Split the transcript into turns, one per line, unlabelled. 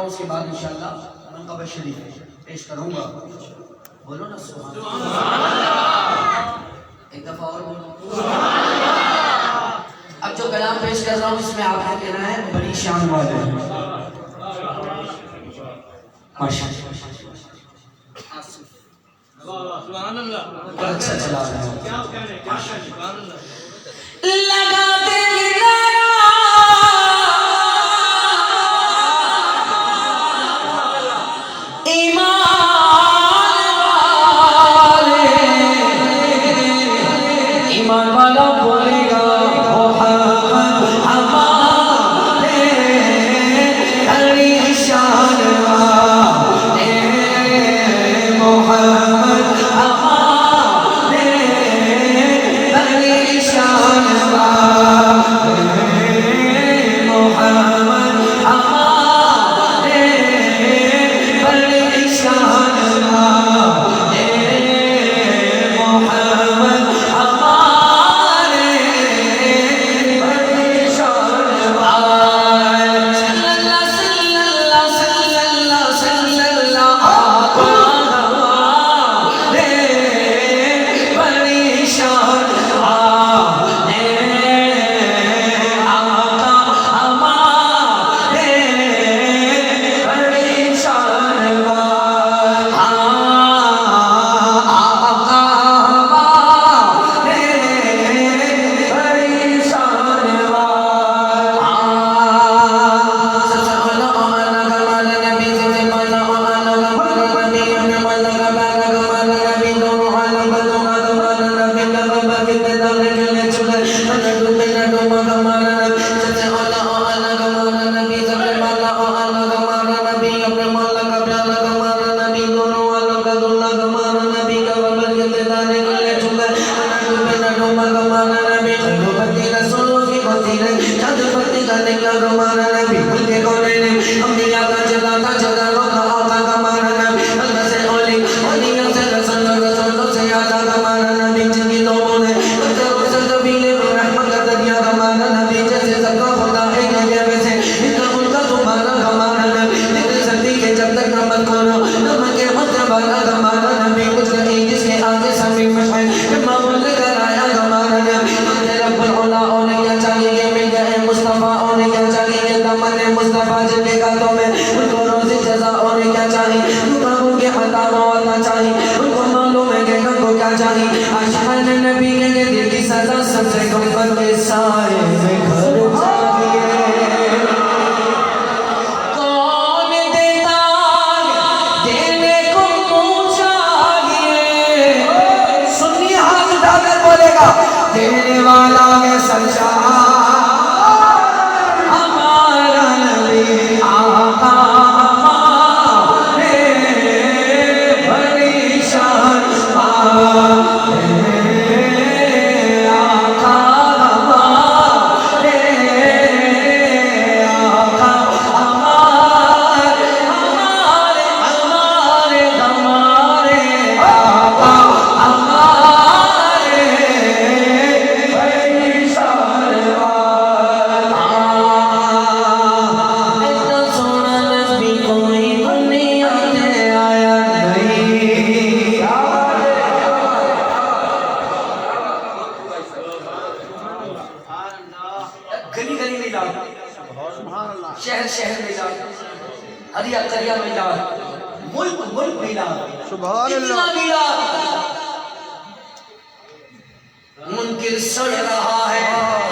उसके बाद इंशाअल्लाह मनक़ब शरीफ पेश करूँगा। बोलो ना सुभान अल्लाह। एक दफ़ा और बोलो सुभान अल्लाह। अब जो कलाम पेश कर रहा हूँ इसमें आपने कहना है बड़ी शान वाले माशाअल्लाह। सुभान अल्लाह। अच्छा चला रहा है क्या कहने सुभान अल्लाह। लगाते ईमान वाला बोलेगा देने वाला है सच्चा हमारा नबी आका हमारे बड़ी शान आका हमारे आका हमारे हमारे हमारे हमारे आका हमारे गली गली में लाओ, शहर शहर में लाओ, हरिया करिया में लाओ, मुल्क मुल्क में लाओ। सुभान अल्लाह। मुनकिर सड़ रहा है।